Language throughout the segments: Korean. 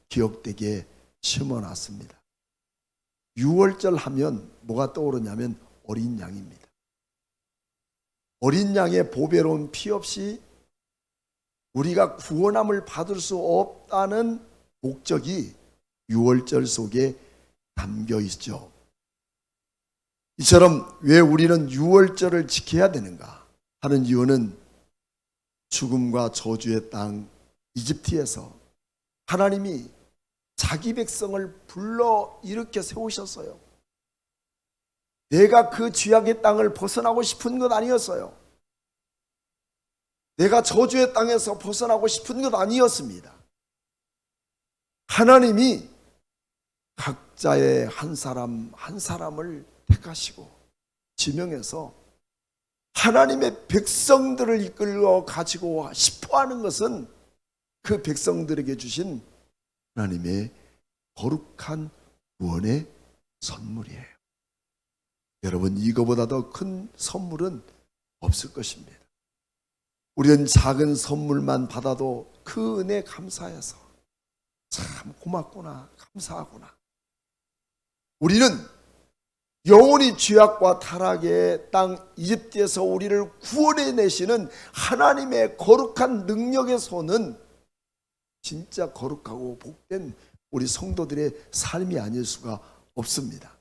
기억되게 심어놨습니다. 6월절 하면 뭐가 떠오르냐면 어린 양입니다. 어린 양의 보배로운 피 없이 우리가 구원함을 받을 수 없다는 목적이 6월절 속에 담겨 있죠. 이처럼 왜 우리는 6월절을 지켜야 되는가 하는 이유는 죽음과 저주의 땅 이집트에서 하나님이 자기 백성을 불러 일으켜 세우셨어요. 내가 그 죄악의 땅을 벗어나고 싶은 것 아니었어요. 내가 저주의 땅에서 벗어나고 싶은 것 아니었습니다. 하나님이 각자의 한 사람 한 사람을 택하시고 지명해서 하나님의 백성들을 이끌어 가지고 싶어하는 것은 그 백성들에게 주신 하나님의 거룩한 구원의 선물이에요. 여러분, 이거보다 더 큰 선물은 없을 것입니다. 우리는 작은 선물만 받아도 그 은혜 감사해서 참 고맙구나, 감사하구나. 우리는 영원히 죄악과 타락의 땅 이집트에서 우리를 구원해내시는 하나님의 거룩한 능력의 손은 진짜 거룩하고 복된 우리 성도들의 삶이 아닐 수가 없습니다.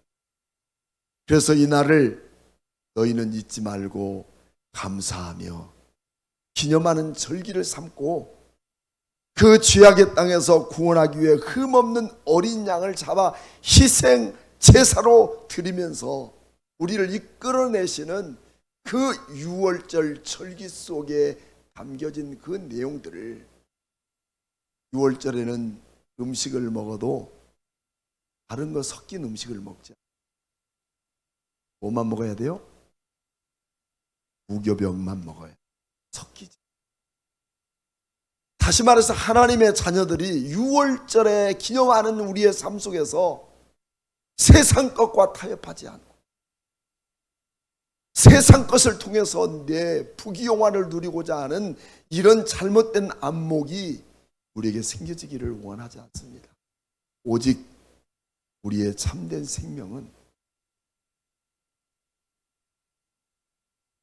그래서 이 날을 너희는 잊지 말고 감사하며 기념하는 절기를 삼고 그 죄악의 땅에서 구원하기 위해 흠없는 어린 양을 잡아 희생 제사로 드리면서 우리를 이끌어내시는 그 6월절 절기 속에 담겨진 그 내용들을 6월절에는 음식을 먹어도 다른 거 섞인 음식을 먹자. 뭐만 먹어야 돼요? 무교병만 먹어야 돼요. 섞이지. 다시 말해서 하나님의 자녀들이 6월절에 기념하는 우리의 삶 속에서 세상 것과 타협하지 않고 세상 것을 통해서 내 부귀영화를 누리고자 하는 이런 잘못된 안목이 우리에게 생겨지기를 원하지 않습니다. 오직 우리의 참된 생명은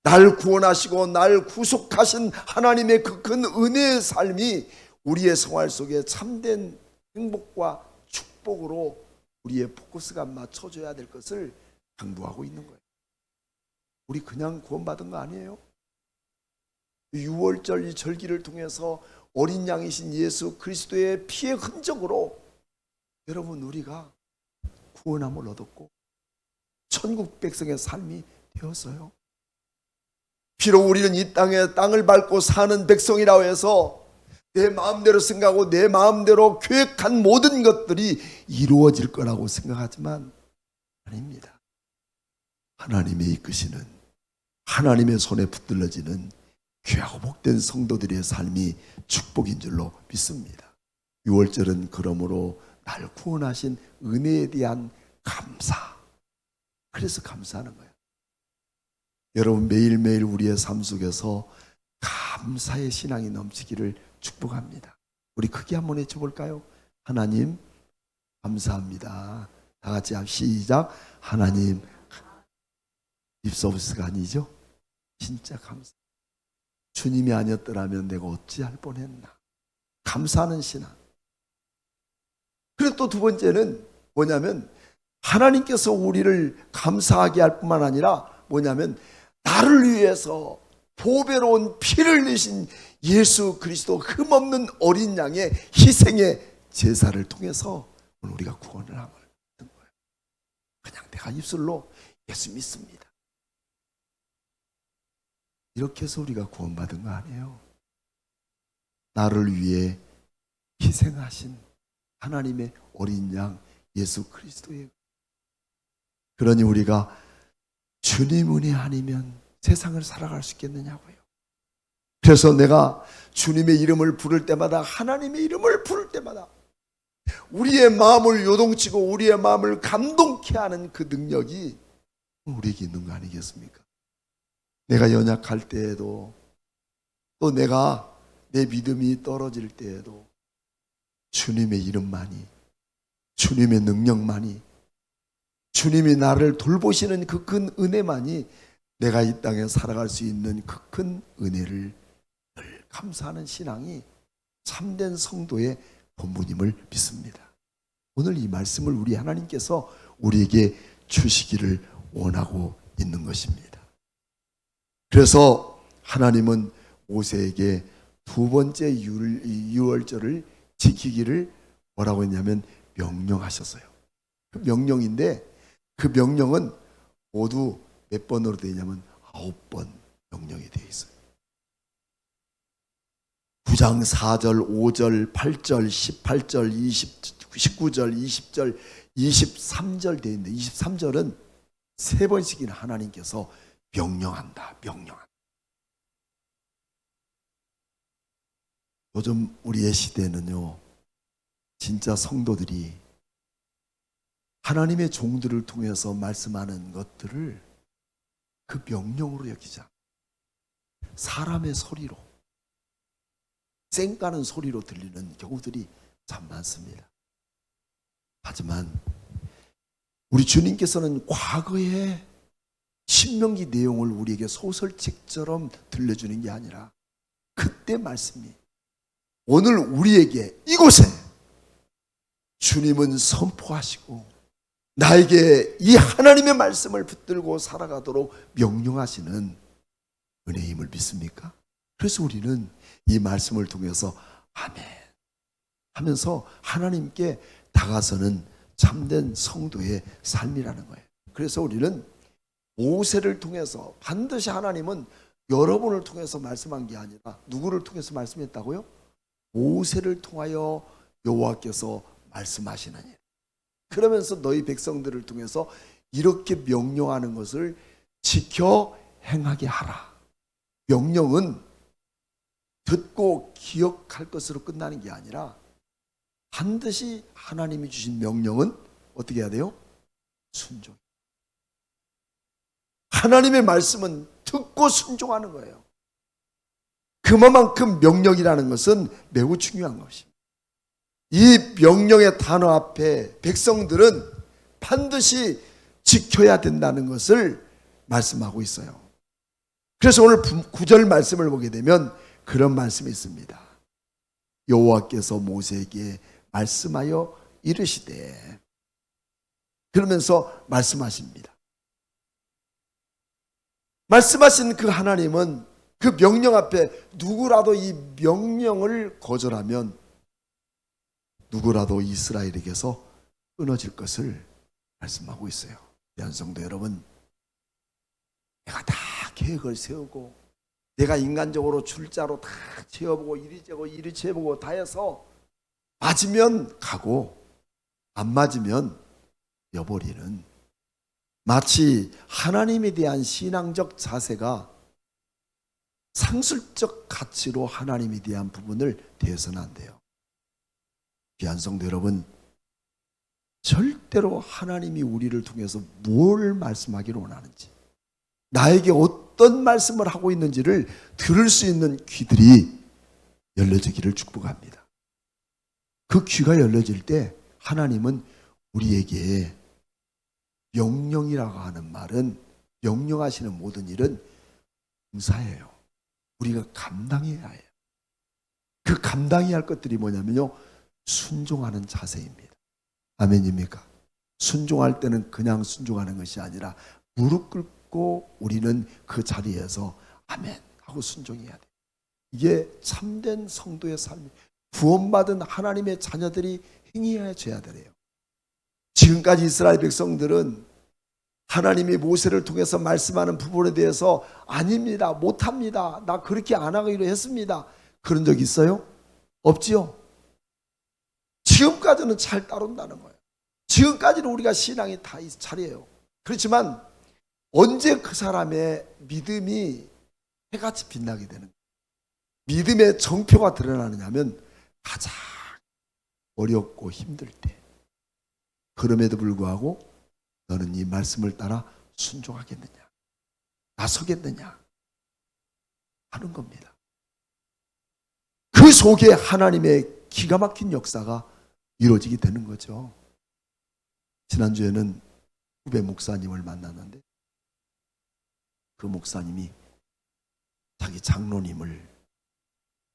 날 구원하시고 날 구속하신 하나님의 그 큰 은혜의 삶이 우리의 생활 속에 참된 행복과 축복으로 우리의 포커스가 맞춰져야 될 것을 강조하고 있는 거예요. 우리 그냥 구원받은 거 아니에요. 6월절 이 절기를 통해서 어린 양이신 예수 그리스도의 피의 흔적으로 여러분 우리가 구원함을 얻었고 천국 백성의 삶이 되었어요. 비록 우리는 이 땅을 밟고 사는 백성이라고 해서 내 마음대로 생각하고 내 마음대로 계획한 모든 것들이 이루어질 거라고 생각하지만 아닙니다. 하나님의 이끄시는 하나님의 손에 붙들려지는 귀하고 복된 성도들의 삶이 축복인 줄로 믿습니다. 6월절은 그러므로 날 구원하신 은혜에 대한 감사. 그래서 감사하는 거예요. 여러분 매일매일 우리의 삶 속에서 감사의 신앙이 넘치기를 축복합니다. 우리 크게 한번 외쳐볼까요? 하나님 감사합니다. 다 같이 시작. 하나님. 립서비스가 아니죠. 진짜 감사. 주님이 아니었더라면 내가 어찌할 뻔했나. 감사하는 신앙. 그리고 또 두 번째는 뭐냐면 하나님께서 우리를 감사하게 할 뿐만 아니라 뭐냐면 나를 위해서 보배로운 피를 흘리신 예수 그리스도 흠없는 어린 양의 희생의 제사를 통해서 우리가 구원을 하는 거예요. 그냥 내가 입술로 예수 믿습니다. 이렇게 해서 우리가 구원받은 거 아니에요. 나를 위해 희생하신 하나님의 어린 양 예수 그리스도의. 그러니 우리가 주님 은혜 아니면 세상을 살아갈 수 있겠느냐고요. 그래서 내가 주님의 이름을 부를 때마다 하나님의 이름을 부를 때마다 우리의 마음을 요동치고 우리의 마음을 감동케 하는 그 능력이 우리에게 있는 거 아니겠습니까? 내가 연약할 때에도, 또 내가 내 믿음이 떨어질 때에도 주님의 이름만이, 주님의 능력만이, 주님이 나를 돌보시는 그 큰 은혜만이 내가 이 땅에 살아갈 수 있는 그 큰 은혜를 늘 감사하는 신앙이 참된 성도의 본분임을 믿습니다. 오늘 이 말씀을 우리 하나님께서 우리에게 주시기를 원하고 있는 것입니다. 그래서 하나님은 모세에게 두 번째 유월절을 지키기를 뭐라고 했냐면 명령하셨어요. 그 명령인데 그 명령은 모두 몇 번으로 되어 있냐면 9번 명령이 되어 있어요. 9장 4절, 5절, 8절, 18절, 19절, 20절, 23절 되어 있는데 23절은 세 번씩이나 하나님께서 명령한다, 명령한다. 요즘 우리의 시대는요, 진짜 성도들이 하나님의 종들을 통해서 말씀하는 것들을 그 명령으로 여기지 않고 사람의 소리로, 쌩까는 소리로 들리는 경우들이 참 많습니다. 하지만 우리 주님께서는 과거의 신명기 내용을 우리에게 소설책처럼 들려주는 게 아니라 그때 말씀이 오늘 우리에게 이곳에 주님은 선포하시고 나에게 이 하나님의 말씀을 붙들고 살아가도록 명령하시는 은혜임을 믿습니까? 그래서 우리는 이 말씀을 통해서 아멘 하면서 하나님께 다가서는 참된 성도의 삶이라는 거예요. 그래서 우리는 모세를 통해서 반드시 하나님은 여러분을 통해서 말씀한 게 아니라 누구를 통해서 말씀했다고요? 모세를 통하여 여호와께서 말씀하시느니라. 그러면서 너희 백성들을 통해서 이렇게 명령하는 것을 지켜 행하게 하라. 명령은 듣고 기억할 것으로 끝나는 게 아니라 반드시 하나님이 주신 명령은 어떻게 해야 돼요? 순종. 하나님의 말씀은 듣고 순종하는 거예요. 그만큼 명령이라는 것은 매우 중요한 것입니다. 이 명령의 단어 앞에 백성들은 반드시 지켜야 된다는 것을 말씀하고 있어요. 그래서 오늘 9절 말씀을 보게 되면 그런 말씀이 있습니다. 여호와께서 모세에게 말씀하여 이르시되, 그러면서 말씀하십니다. 말씀하신 그 하나님은 그 명령 앞에 누구라도 이 명령을 거절하면 누구라도 이스라엘에게서 끊어질 것을 말씀하고 있어요. 귀한 성도 여러분, 내가 다 계획을 세우고 내가 인간적으로 줄자로 다 채워보고 이리 재고 이리 재보고 다 해서 맞으면 가고 안 맞으면 여버리는, 마치 하나님에 대한 신앙적 자세가 상술적 가치로 하나님에 대한 부분을 대해서는 안 돼요. 귀한 성도 여러분, 절대로 하나님이 우리를 통해서 뭘 말씀하기를 원하는지, 나에게 어떤 말씀을 하고 있는지를 들을 수 있는 귀들이 열려지기를 축복합니다. 그 귀가 열려질 때 하나님은 우리에게 명령이라고 하는 말은, 명령하시는 모든 일은 봉사예요. 우리가 감당해야 해요. 그 감당해야 할 것들이 뭐냐면요, 순종하는 자세입니다. 아멘입니까? 순종할 때는 그냥 순종하는 것이 아니라 무릎 꿇고 우리는 그 자리에서 아멘 하고 순종해야 돼요. 이게 참된 성도의 삶이, 구원받은 하나님의 자녀들이 행해야 돼요. 지금까지 이스라엘 백성들은 하나님이 모세를 통해서 말씀하는 부분에 대해서 아닙니다, 못합니다, 나 그렇게 안 하기로 했습니다, 그런 적 있어요? 없지요. 지금까지는 잘 따른다는 거예요. 지금까지는 우리가 신앙이 다 잘해요. 그렇지만 언제 그 사람의 믿음이 해같이 빛나게 되는 거예요. 믿음의 정표가 드러나느냐면 가장 어렵고 힘들 때, 그럼에도 불구하고 너는 이 말씀을 따라 순종하겠느냐, 나서겠느냐 하는 겁니다. 그 속에 하나님의 기가 막힌 역사가 이루어지게 되는 거죠. 지난주에는 후배 목사님을 만났는데 그 목사님이 자기 장로님을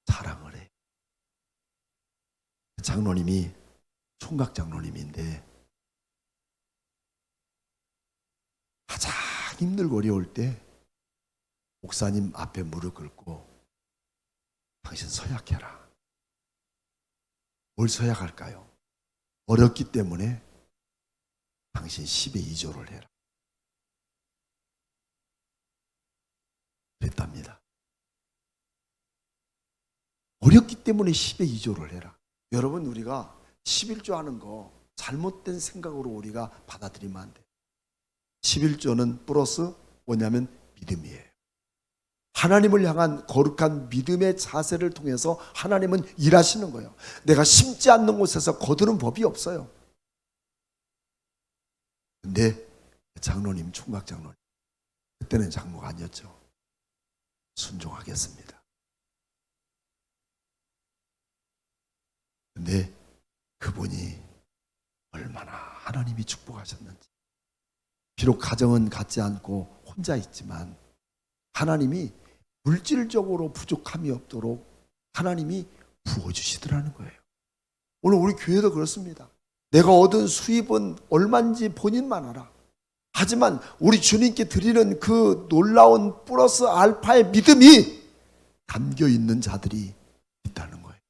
자랑을 해. 장로님이 총각 장로님인데 가장 힘들고 어려울 때 목사님 앞에 무릎 꿇고 당신 서약해라. 뭘 서약할까요? 어렵기 때문에 당신 10의 2조를 해라. 그랬답니다. 어렵기 때문에 10의 2조를 해라. 여러분, 우리가 11조 하는 거 잘못된 생각으로 우리가 받아들이면 안 돼요. 11조는 플러스 뭐냐면 믿음이에요. 하나님을 향한 거룩한 믿음의 자세를 통해서 하나님은 일하시는 거예요. 내가 심지 않는 곳에서 거두는 법이 없어요. 근데 장로님, 총각 장로님, 그때는 장로가 아니었죠. 순종하겠습니다. 근데 그분이 얼마나 하나님이 축복하셨는지. 비록 가정은 갖지 않고 혼자 있지만 하나님이 물질적으로 부족함이 없도록 하나님이 부어주시더라는 거예요. 오늘 우리 교회도 그렇습니다. 내가 얻은 수입은 얼마인지 본인만 알아. 하지만 우리 주님께 드리는 그 놀라운 플러스 알파의 믿음이 담겨 있는 자들이 있다는 거예요.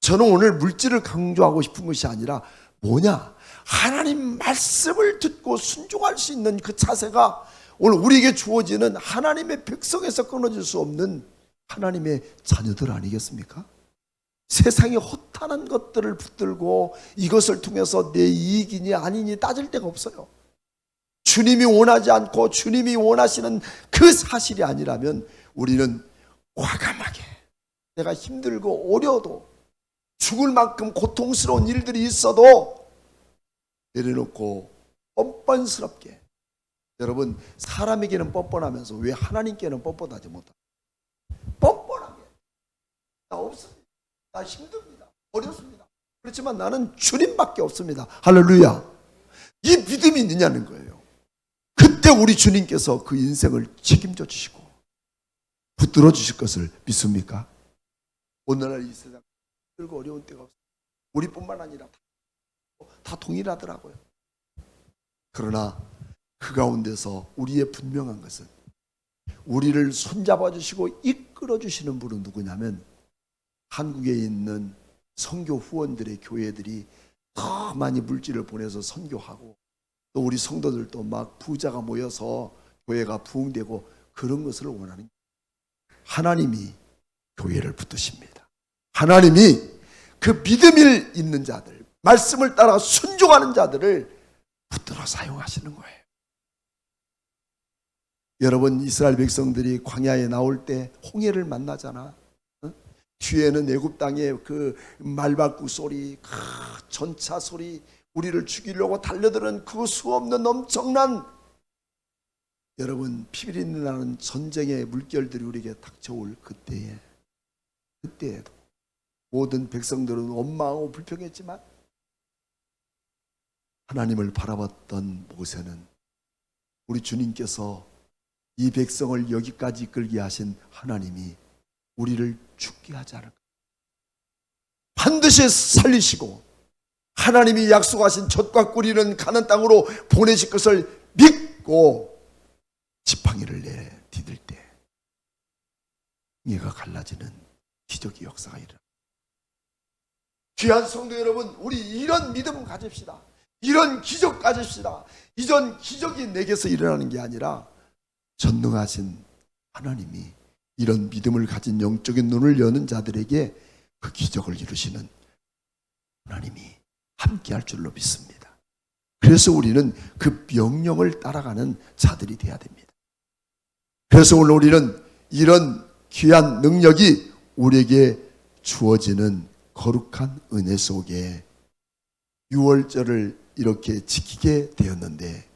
저는 오늘 물질을 강조하고 싶은 것이 아니라 뭐냐? 하나님 말씀을 듣고 순종할 수 있는 그 자세가 오늘 우리에게 주어지는 하나님의 백성에서 끊어질 수 없는 하나님의 자녀들 아니겠습니까? 세상의 허탄한 것들을 붙들고 이것을 통해서 내 이익이니 아니니 따질 데가 없어요. 주님이 원하지 않고 주님이 원하시는 그 사실이 아니라면 우리는 과감하게 내가 힘들고 어려도 죽을 만큼 고통스러운 일들이 있어도 내려놓고 뻔뻔스럽게, 여러분 사람에게는 뻔뻔하면서 왜 하나님께는 뻔뻔하지 못할까? 뻔뻔하게 나 없습니다. 나 힘듭니다. 어렵습니다. 그렇지만 나는 주님밖에 없습니다. 할렐루야. 이 믿음이 있느냐는 거예요. 그때 우리 주님께서 그 인생을 책임져 주시고 붙들어 주실 것을 믿습니까? 오늘날 이 세상 힘들고 어려운 때가 없어요. 우리뿐만 아니라 다 동일하더라고요. 그러나 그 가운데서 우리의 분명한 것은 우리를 손잡아 주시고 이끌어 주시는 분은 누구냐면 한국에 있는 선교 후원들의 교회들이 더 많이 물질을 보내서 선교하고 또 우리 성도들도 막 부자가 모여서 교회가 부흥되고 그런 것을 원하는 하나님이 교회를 붙드십니다. 하나님이 그 믿음이 있는 자들, 말씀을 따라 순종하는 자들을 붙들어 사용하시는 거예요. 여러분, 이스라엘 백성들이 광야에 나올 때 홍해를 만나잖아. 뒤에는 애굽 땅의 그 말발굽 소리, 전차 소리, 우리를 죽이려고 달려드는 그 수없는 엄청난, 여러분 피비린내 나는 전쟁의 물결들이 우리에게 닥쳐올 그때에도 모든 백성들은 원망하고 불평했지만 하나님을 바라봤던 모세는 우리 주님께서 이 백성을 여기까지 이끌게 하신 하나님이 우리를 죽게 하지 않을까, 반드시 살리시고 하나님이 약속하신 젖과 꿀이는 가는 땅으로 보내실 것을 믿고 지팡이를 내디딜 때 얘가 갈라지는 기적의 역사가 일어나. 귀한 성도 여러분, 우리 이런 믿음 가집시다. 이런 기적 가집시다. 이전 기적이 내게서 일어나는 게 아니라 전능하신 하나님이 이런 믿음을 가진 영적인 눈을 여는 자들에게 그 기적을 이루시는 하나님이 함께할 줄로 믿습니다. 그래서 우리는 그 명령을 따라가는 자들이 되어야 됩니다. 그래서 오늘 우리는 이런 귀한 능력이 우리에게 주어지는 거룩한 은혜 속에 유월절을 이렇게 지키게 되었는데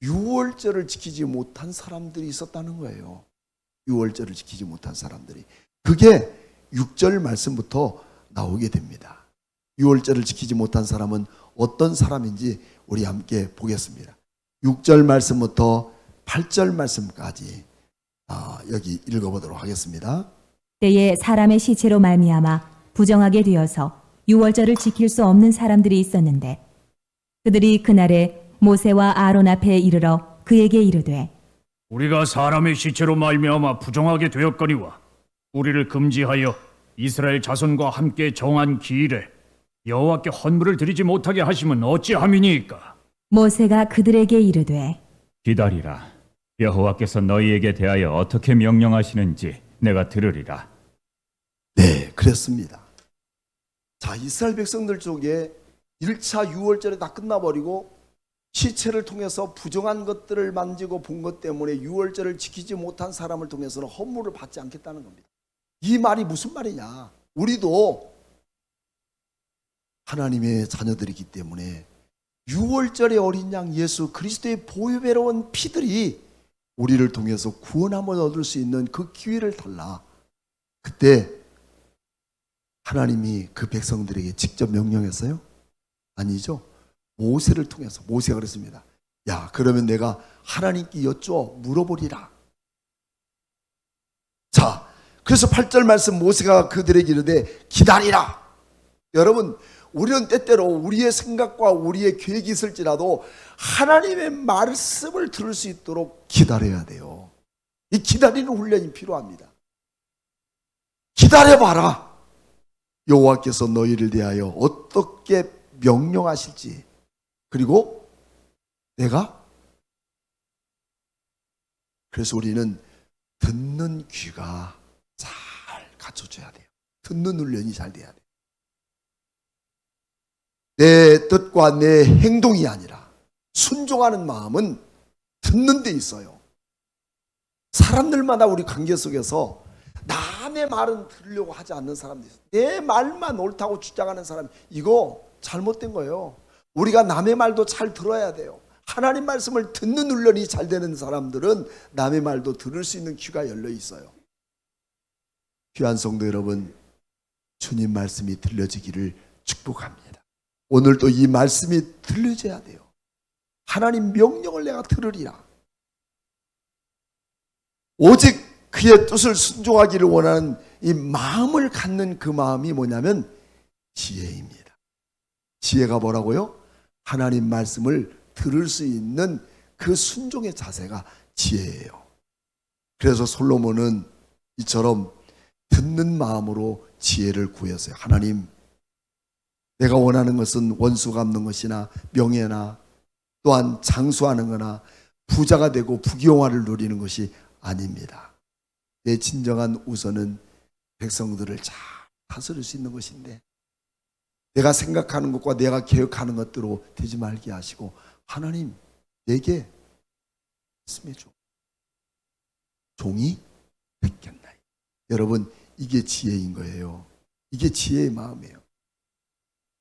유월절을 지키지 못한 사람들이 있었다는 거예요. 유월절을 지키지 못한 사람들이. 그게 6절 말씀부터 나오게 됩니다. 유월절을 지키지 못한 사람은 어떤 사람인지 우리 함께 보겠습니다. 6절 말씀부터 8절 말씀까지 여기 읽어보도록 하겠습니다. 때에 사람의 시체로 말미암아 부정하게 되어서 유월절을 지킬 수 없는 사람들이 있었는데 그들이 그날에 모세와 아론 앞에 이르러 그에게 이르되 우리가 사람의 시체로 말미암아 부정하게 되었거니와 우리를 금지하여 이스라엘 자손과 함께 정한 기일에 여호와께 헌물을 드리지 못하게 하심은 어찌함이니까? 모세가 그들에게 이르되 기다리라. 여호와께서 너희에게 대하여 어떻게 명령하시는지 내가 들으리라. 네, 그랬습니다. 자, 이스라엘 백성들 쪽에 1차 유월절에 다 끝나버리고 시체를 통해서 부정한 것들을 만지고 본 것 때문에 유월절을 지키지 못한 사람을 통해서는 헌물을 받지 않겠다는 겁니다. 이 말이 무슨 말이냐? 우리도 하나님의 자녀들이기 때문에 유월절의 어린 양 예수 그리스도의 보배로운 피들이 우리를 통해서 구원함을 얻을 수 있는 그 기회를 달라. 그때 하나님이 그 백성들에게 직접 명령했어요? 아니죠. 모세를 통해서 모세가 그랬습니다. 야, 그러면 내가 하나님께 물어보리라. 자, 그래서 8절 말씀 모세가 그들에게 이르되 기다리라. 여러분, 우리는 때때로 우리의 생각과 우리의 계획이 있을지라도 하나님의 말씀을 들을 수 있도록 기다려야 돼요. 이 기다리는 훈련이 필요합니다. 기다려봐라. 여호와께서 너희를 대하여 어떻게 명령하실지, 그리고 그래서 우리는 듣는 귀가 잘 갖춰져야 돼요. 듣는 훈련이 잘 돼야 돼요. 내 뜻과 내 행동이 아니라 순종하는 마음은 듣는 데 있어요. 사람들마다 우리 관계 속에서 남의 말은 들으려고 하지 않는 사람들이 있어요. 내 말만 옳다고 주장하는 사람, 이거 잘못된 거예요. 우리가 남의 말도 잘 들어야 돼요. 하나님 말씀을 듣는 훈련이 잘 되는 사람들은 남의 말도 들을 수 있는 귀가 열려 있어요. 귀한 성도 여러분, 주님 말씀이 들려지기를 축복합니다. 오늘도 이 말씀이 들려져야 돼요. 하나님 명령을 내가 들으리라. 오직 그의 뜻을 순종하기를 원하는 이 마음을 갖는 그 마음이 뭐냐면 지혜입니다. 지혜가 뭐라고요? 하나님 말씀을 들을 수 있는 그 순종의 자세가 지혜예요. 그래서 솔로몬은 이처럼 듣는 마음으로 지혜를 구했어요. 하나님, 내가 원하는 것은 원수 갚는 것이나 명예나 또한 장수하는 거나 부자가 되고 부귀영화를 누리는 것이 아닙니다. 내 진정한 우선은 백성들을 잘 다스릴 수 있는 것인데 내가 생각하는 것과 내가 계획하는 것대로 되지 말게 하시고 하나님 내게 말씀해 줘. 종이 뵙겠나이. 여러분, 이게 지혜인 거예요. 이게 지혜의 마음이에요.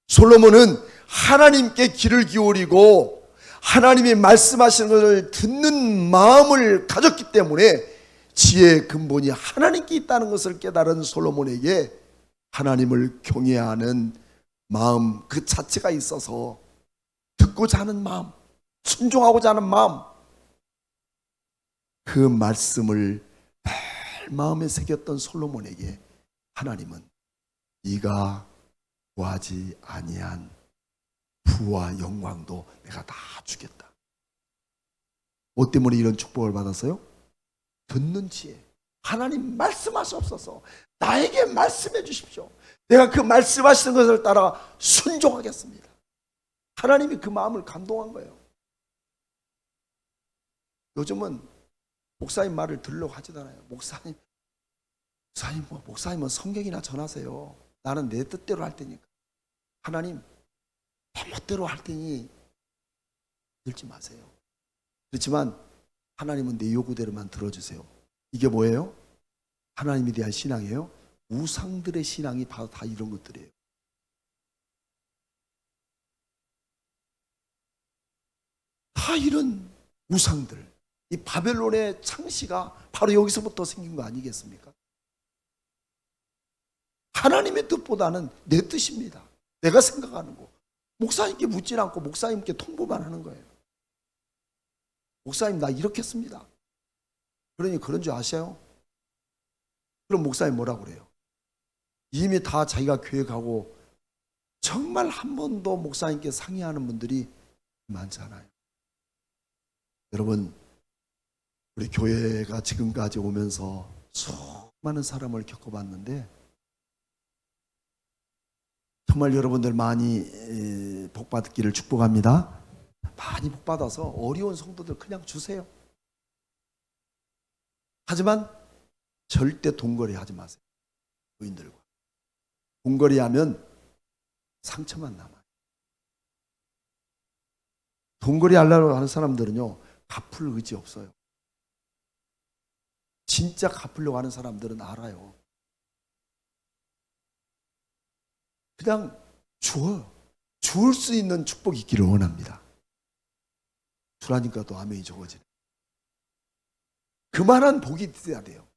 솔로몬은 하나님께 귀를 기울이고 하나님이 말씀하시는 것을 듣는 마음을 가졌기 때문에 지혜의 근본이 하나님께 있다는 것을 깨달은 솔로몬에게 하나님을 경외하는 마음 그 자체가 있어서 듣고자 하는 마음, 순종하고자 하는 마음, 그 말씀을 늘 마음에 새겼던 솔로몬에게 하나님은 네가 구하지 아니한 부와 영광도 내가 다 주겠다. 뭐 때문에 이런 축복을 받았어요? 듣는 지혜. 하나님 말씀하시옵소서. 나에게 말씀해 주십시오. 내가 그 말씀하시는 것을 따라 순종하겠습니다. 하나님이 그 마음을 감동한 거예요. 요즘은 목사님 말을 들으려고 하지도 않아요. 목사님은 성경이나 전하세요. 나는 내 뜻대로 할 테니까. 하나님, 내 멋대로 할 테니 들지 마세요. 그렇지만 하나님은 내 요구대로만 들어주세요. 이게 뭐예요? 하나님에 대한 신앙이에요? 우상들의 신앙이 바로 다 이런 것들이에요. 다 이런 우상들, 이 바벨론의 창시가 바로 여기서부터 생긴 거 아니겠습니까? 하나님의 뜻보다는 내 뜻입니다. 내가 생각하는 거. 목사님께 묻지 않고 목사님께 통보만 하는 거예요. 목사님 나 이렇게 했습니다. 그러니 그런 줄 아세요? 그럼 목사님 뭐라고 그래요? 이미 다 자기가 계획하고 정말 한 번도 목사님께 상의하는 분들이 많잖아요. 여러분, 우리 교회가 지금까지 오면서 수많은 사람을 겪어봤는데 정말 여러분들 많이 복받기를 축복합니다. 많이 복받아서 어려운 성도들 그냥 주세요. 하지만 절대 돈거래 하지 마세요. 부인들과 돈거래하면 상처만 남아요. 돈거래 하려고 하는 사람들은요, 갚을 의지 없어요. 진짜 갚으려고 하는 사람들은 알아요. 그냥 주어요. 주울 수 있는 축복이 있기를 원합니다. 주라니까 또 아멘이 적어지네. 그만한 복이 있어야 돼요.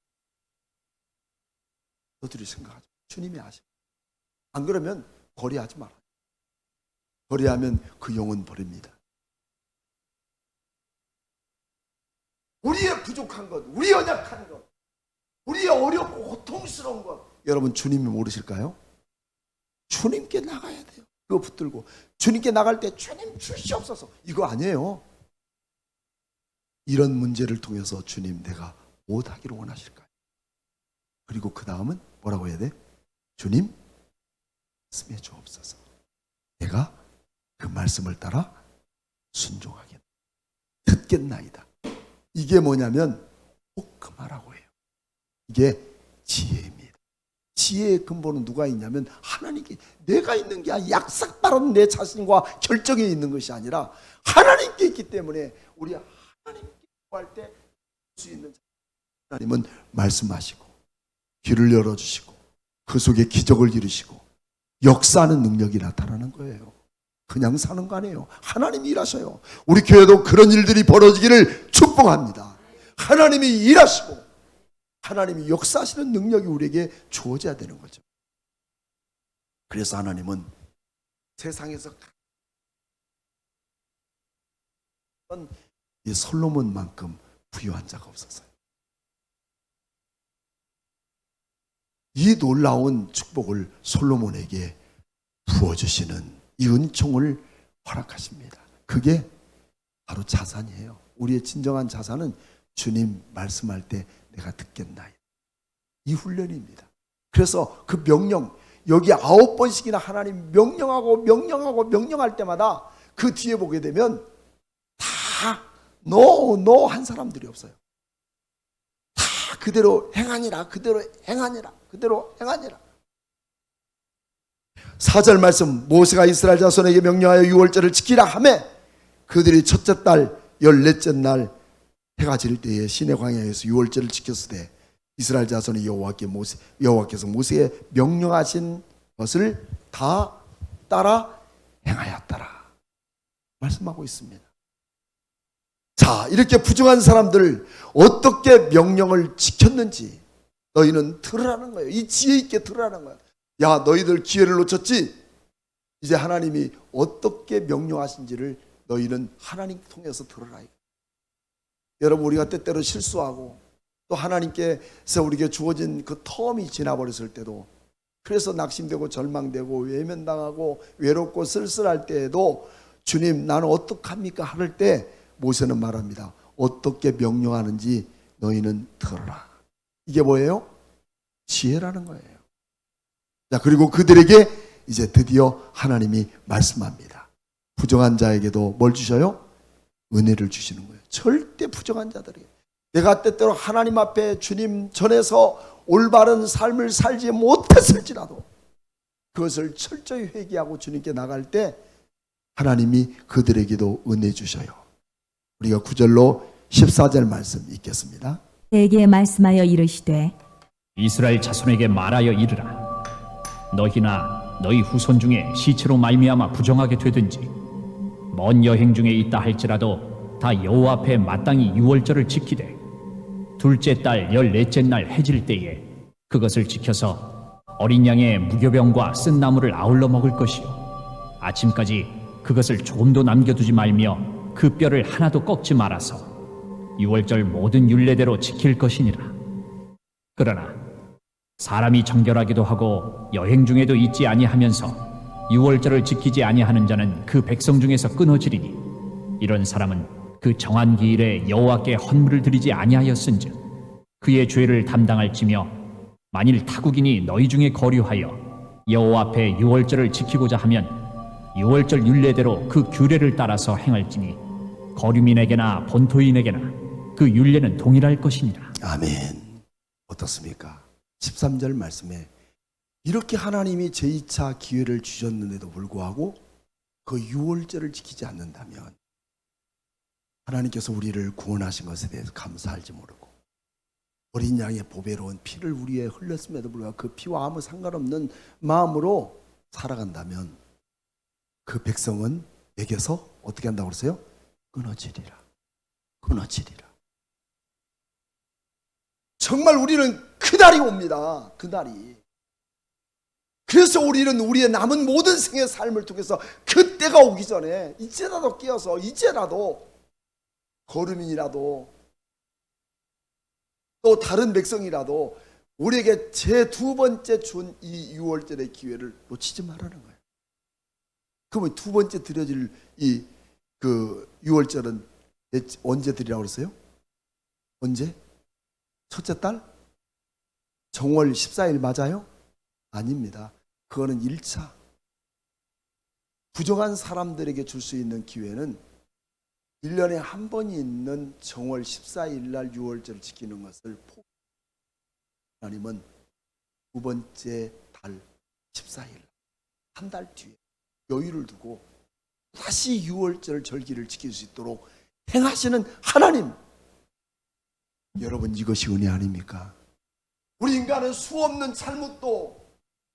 너들이 생각하죠. 주님이 아시죠. 안 그러면 거래하지 마라. 거래하면 그 영혼 버립니다. 우리의 부족한 것, 우리 연약한 것, 우리의 어렵고 고통스러운 것, 여러분 주님이 모르실까요? 주님께 나가야 돼요. 그거 붙들고 주님께 나갈 때 주님 주시옵소서 이거 아니에요. 이런 문제를 통해서 주님 내가 못하기를 원하실까요? 그리고 그 다음은 뭐라고 해야 돼? 주님 말씀해 주옵소서. 내가 그 말씀을 따라 순종하겠다. 듣겠나이다. 이게 뭐냐면 꼭 그 말하고 해요. 이게 지혜입니다. 지혜의 근본은 누가 있냐면 하나님께, 내가 있는 게 아니라 약삭빠른 내 자신과 결정에 있는 것이 아니라 하나님께 있기 때문에 우리 하나님께 구할 때 수 있는 하나님은 말씀하시고 귀를 열어주시고 그 속에 기적을 이루시고 역사하는 능력이 나타나는 거예요. 그냥 사는 거 아니에요. 하나님이 일하셔요. 우리 교회도 그런 일들이 벌어지기를 축복합니다. 하나님이 일하시고 하나님이 역사하시는 능력이 우리에게 주어져야 되는 거죠. 그래서 하나님은 세상에서 이 솔로몬만큼 부유한 자가 없었어요. 이 놀라운 축복을 솔로몬에게 부어주시는 이 은총을 허락하십니다. 그게 바로 자산이에요. 우리의 진정한 자산은 주님 말씀할 때 내가 듣겠나요? 이 훈련입니다. 그래서 그 명령, 여기 9번씩이나 하나님 명령할 때마다 그 뒤에 보게 되면 다 노 한 사람들이 없어요. 다 그대로 행하니라, 그대로 행하니라, 그대로 행하니라. 4절 말씀, 모세가 이스라엘 자손에게 명령하여 유월절을 지키라 하매 그들이 첫째 달 14째 날 해가 질 때에 시내 광야에서 유월절을 지켰으되 이스라엘 자손이 여호와께서 모세에 명령하신 것을 다 따라 행하였더라 말씀하고 있습니다. 자, 이렇게 부정한 사람들 어떻게 명령을 지켰는지 너희는 들으라는 거예요. 이 지혜 있게 들으라는 거예요. 야, 너희들 기회를 놓쳤지? 이제 하나님이 어떻게 명령하신지를 너희는 하나님 통해서 들으라. 여러분, 우리가 때때로 실수하고 또 하나님께서 우리에게 주어진 그 텀이 지나버렸을 때도, 그래서 낙심되고 절망되고 외면당하고 외롭고 쓸쓸할 때에도 주님 나는 어떡합니까? 할 때 모세는 말합니다. 어떻게 명령하는지 너희는 들어라. 이게 뭐예요? 지혜라는 거예요. 자, 그리고 그들에게 이제 드디어 하나님이 말씀합니다. 부정한 자에게도 뭘 주셔요? 은혜를 주시는 거예요. 절대 부정한 자들에게. 내가 때때로 하나님 앞에 주님 전에서 올바른 삶을 살지 못했을지라도 그것을 철저히 회개하고 주님께 나갈 때 하나님이 그들에게도 은혜 주셔요. 우리가 9절로 14절 말씀 읽겠습니다. 그에게 말씀하여 이르시되 이스라엘 자손에게 말하여 이르라. 너희나 너희 후손 중에 시체로 말미암아 부정하게 되든지 먼 여행 중에 있다 할지라도 다 여호와 앞에 마땅히 유월절을 지키되 둘째 달 14째 날 해질 때에 그것을 지켜서 어린 양의 무교병과 쓴 나물을 아울러 먹을 것이요 아침까지 그것을 조금도 남겨두지 말며 그 뼈를 하나도 꺾지 말아서 유월절 모든 율례대로 지킬 것이니라. 그러나 사람이 정결하기도 하고 여행 중에도 있지 아니하면서 유월절을 지키지 아니하는 자는 그 백성 중에서 끊어지리니 이런 사람은 그 정한 기일에 여호와께 헌물을 드리지 아니하였은즉 그의 죄를 담당할지며 만일 타국인이 너희 중에 거류하여 여호와 앞에 유월절을 지키고자 하면 유월절 율례대로 그 규례를 따라서 행할지니 거류민에게나 본토인에게나 그 율례는 동일할 것이니라. 아멘. 어떻습니까? 13절 말씀에 이렇게 하나님이 제2차 기회를 주셨는데도 불구하고 그 유월절을 지키지 않는다면 하나님께서 우리를 구원하신 것에 대해서 감사할지 모르고 어린 양의 보배로운 피를 우리에 흘렸음에도 불구하고 그 피와 아무 상관없는 마음으로 살아간다면 그 백성은 내게서 어떻게 한다고 그랬어요? 끊어지리라. 끊어지리라. 정말 우리는 그날이 옵니다. 그날이. 그래서 우리는 우리의 남은 모든 생의 삶을 통해서 그때가 오기 전에 이제라도 끼어서 이제라도 거류민이라도 또 다른 백성이라도 우리에게 제 두 번째 준 이 유월절의 기회를 놓치지 말라는 거예요. 그러면 두 번째 드려질 이 그 유월절은 언제 드리라고 그랬어요? 언제? 첫째 달? 정월 14일 맞아요? 아닙니다. 그거는 1차. 부정한 사람들에게 줄 수 있는 기회는 1년에 한 번이 있는 정월 14일 날 유월절을 지키는 것을 하나님은 두 번째 달 14일 한 달 뒤에 여유를 두고 다시 유월절 절기를 지킬 수 있도록 행하시는 하나님. 여러분, 이것이 은혜 아닙니까? 우리 인간은 수없는 잘못도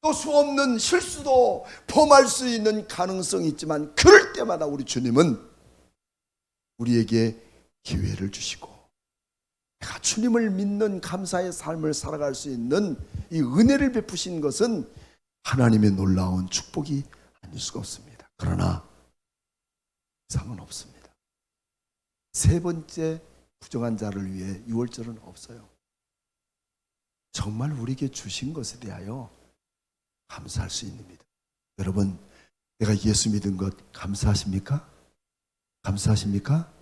또 수없는 실수도 범할 수 있는 가능성이 있지만 그럴 때마다 우리 주님은 우리에게 기회를 주시고 내가 주님을 믿는 감사의 삶을 살아갈 수 있는 이 은혜를 베푸신 것은 하나님의 놀라운 축복이 아닐 수가 없습니다. 그러나 이상은 없습니다. 세 번째 부정한 자를 위해 유월절은 없어요. 정말 우리에게 주신 것에 대하여 감사할 수 있습니다. 여러분, 내가 예수 믿은 것 감사하십니까? 감사하십니까?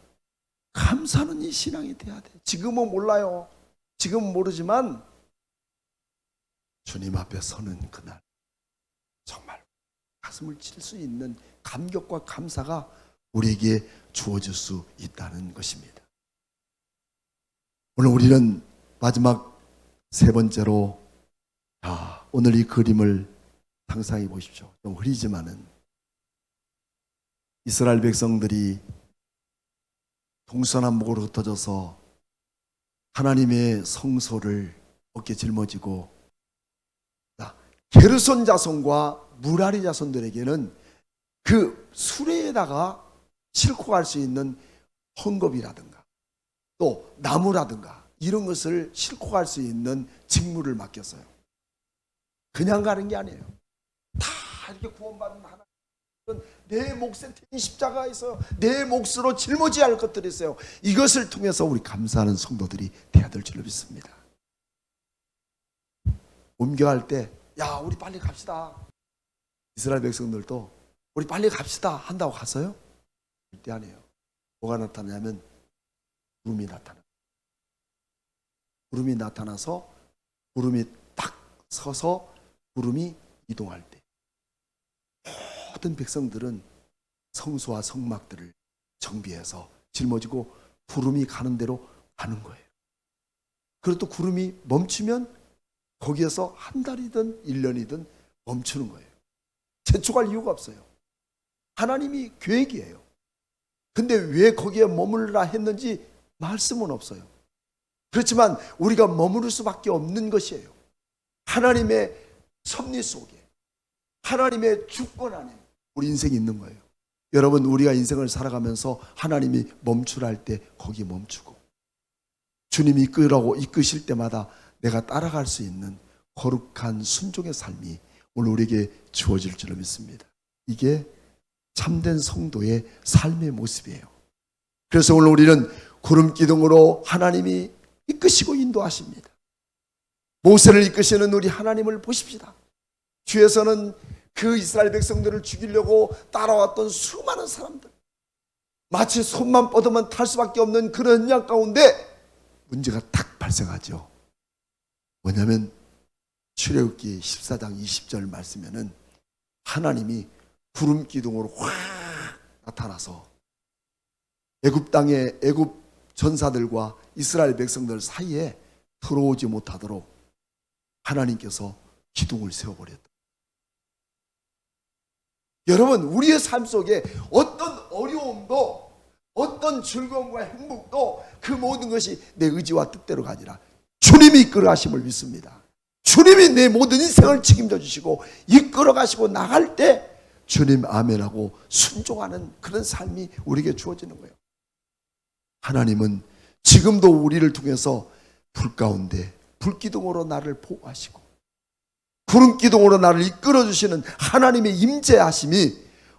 감사는 이 신앙이 돼야 돼. 지금은 몰라요. 지금은 모르지만 주님 앞에 서는 그날 정말 가슴을 칠 수 있는 감격과 감사가 우리에게 주어질 수 있다는 것입니다. 오늘 우리는 마지막 세 번째로 오늘 이 그림을 상상해 보십시오. 좀 흐리지만은 이스라엘 백성들이 동서남북으로 흩어져서 하나님의 성소를 어깨 짊어지고 게르손 자손과 무라리 자손들에게는 그 수레에다가 싣고 갈 수 있는 헝겊이라든가 또 나무라든가 이런 것을 싣고 갈 수 있는 직무를 맡겼어요. 그냥 가는 게 아니에요. 다 이렇게 구원받은 하나님, 내 몫에 태인 십자가가 있어요. 내 몫으로 짊어져야 할 것들이 있어요. 이것을 통해서 우리 감사하는 성도들이 돼야 될 줄로 믿습니다. 옮겨갈 때 우리 빨리 갑시다. 이스라엘 백성들도 우리 빨리 갑시다 한다고 갔어요? 절대 아니에요. 뭐가 나타나냐면 구름이 나타나. 구름이 나타나서 구름이 딱 서서 구름이 이동할 때 모든 백성들은 성소와 성막들을 정비해서 짊어지고 구름이 가는 대로 가는 거예요. 그리고 또 구름이 멈추면 거기에서 한 달이든 1년이든 멈추는 거예요. 재촉할 이유가 없어요. 하나님이 계획이에요. 근데 왜 거기에 머물라 했는지 말씀은 없어요. 그렇지만 우리가 머무를 수밖에 없는 것이에요. 하나님의 섭리 속에, 하나님의 주권 안에 우리 인생이 있는 거예요. 여러분, 우리가 인생을 살아가면서 하나님이 멈추랄 때 거기 멈추고, 주님이 이끄실 때마다 내가 따라갈 수 있는 거룩한 순종의 삶이 오늘 우리에게 주어질 줄로 믿습니다. 이게 참된 성도의 삶의 모습이에요. 그래서 오늘 우리는 구름 기둥으로 하나님이 이끄시고 인도하십니다. 모세를 이끄시는 우리 하나님을 보십시다. 뒤에서는 그 이스라엘 백성들을 죽이려고 따라왔던 수많은 사람들, 마치 손만 뻗으면 탈 수밖에 없는 그런 현장 가운데 문제가 딱 발생하죠. 뭐냐면 출애굽기 14장 20절 말씀에는 하나님이 구름 기둥으로 확 나타나서 애굽 땅의 애굽 전사들과 이스라엘 백성들 사이에 들어오지 못하도록 하나님께서 기둥을 세워버렸다. 여러분, 우리의 삶 속에 어떤 어려움도, 어떤 즐거움과 행복도 그 모든 것이 내 의지와 뜻대로 가니라 주님이 이끌어 가심을 믿습니다. 주님이 내 모든 인생을 책임져 주시고 이끌어 가시고 나갈 때 주님 아멘하고 순종하는 그런 삶이 우리에게 주어지는 거예요. 하나님은 지금도 우리를 통해서 불 가운데 불기둥으로 나를 보호하시고 구름기둥으로 나를 이끌어 주시는 하나님의 임재하심이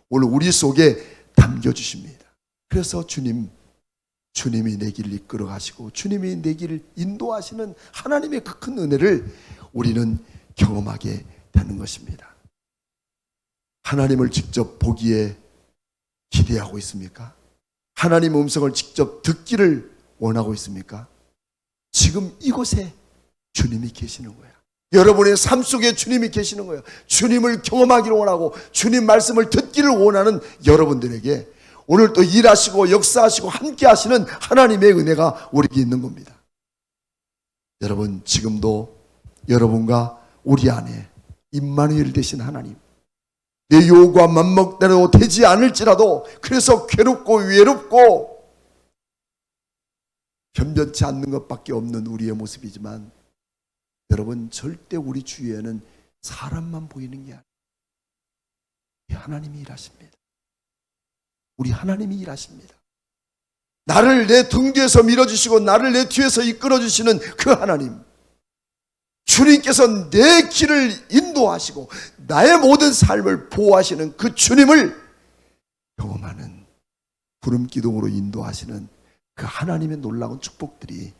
오늘 우리 속에 담겨 주십니다. 그래서 주님이 내 길을 이끌어 가시고 주님이 내 길을 인도하시는 하나님의 그 큰 은혜를 우리는 경험하게 되는 것입니다. 하나님을 직접 보기에 기대하고 있습니까? 하나님의 음성을 직접 듣기를 원하고 있습니까? 지금 이곳에 주님이 계시는 거야. 여러분의 삶 속에 주님이 계시는 거예요. 주님을 경험하기를 원하고 주님 말씀을 듣기를 원하는 여러분들에게 오늘 또 일하시고 역사하시고 함께 하시는 하나님의 은혜가 우리에게 있는 겁니다. 여러분, 지금도 여러분과 우리 안에 임마누엘 되신 하나님, 내 요구와 맘먹대로 되지 않을지라도 그래서 괴롭고 외롭고 변변치 않는 것밖에 없는 우리의 모습이지만 여러분, 절대 우리 주위에는 사람만 보이는 게 아니에요. 하나님이 일하십니다. 우리 하나님이 일하십니다. 나를 내 등 뒤에서 밀어주시고 나를 내 뒤에서 이끌어주시는 그 하나님, 주님께서 내 길을 인도하시고 나의 모든 삶을 보호하시는 그 주님을 경험하는, 구름기둥으로 인도하시는 그 하나님의 놀라운 축복들이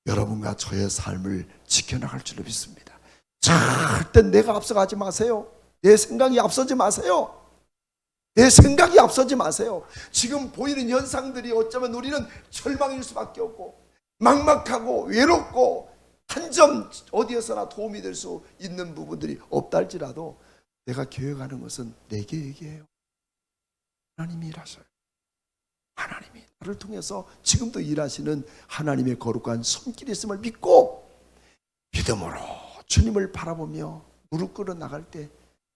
여러분과 저의 삶을 지켜나갈 줄로 믿습니다. 절대 내가 앞서가지 마세요. 내 생각이 앞서지 마세요. 내 생각이 앞서지 마세요. 지금 보이는 현상들이 어쩌면 우리는 절망일 수밖에 없고 막막하고 외롭고 한 점 어디에서나 도움이 될 수 있는 부분들이 없다 할지라도 내가 계획하는 것은 내 계획이에요. 하나님이 일하셔요. 하나님이 나를 통해서 지금도 일하시는 하나님의 거룩한 손길이 있음을 믿고 믿음으로 주님을 바라보며 무릎 꿇어 나갈 때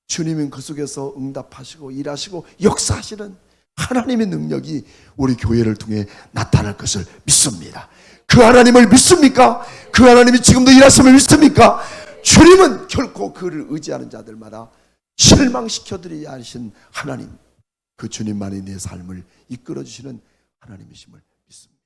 주님은 그 속에서 응답하시고 일하시고 역사하시는 하나님의 능력이 우리 교회를 통해 나타날 것을 믿습니다. 그 하나님을 믿습니까? 그 하나님이 지금도 일하심을 믿습니까? 주님은 결코 그를 의지하는 자들마다 실망시켜드리지 않으신 하나님, 그 주님만이 내 삶을 이끌어주시는 하나님이심을 믿습니다.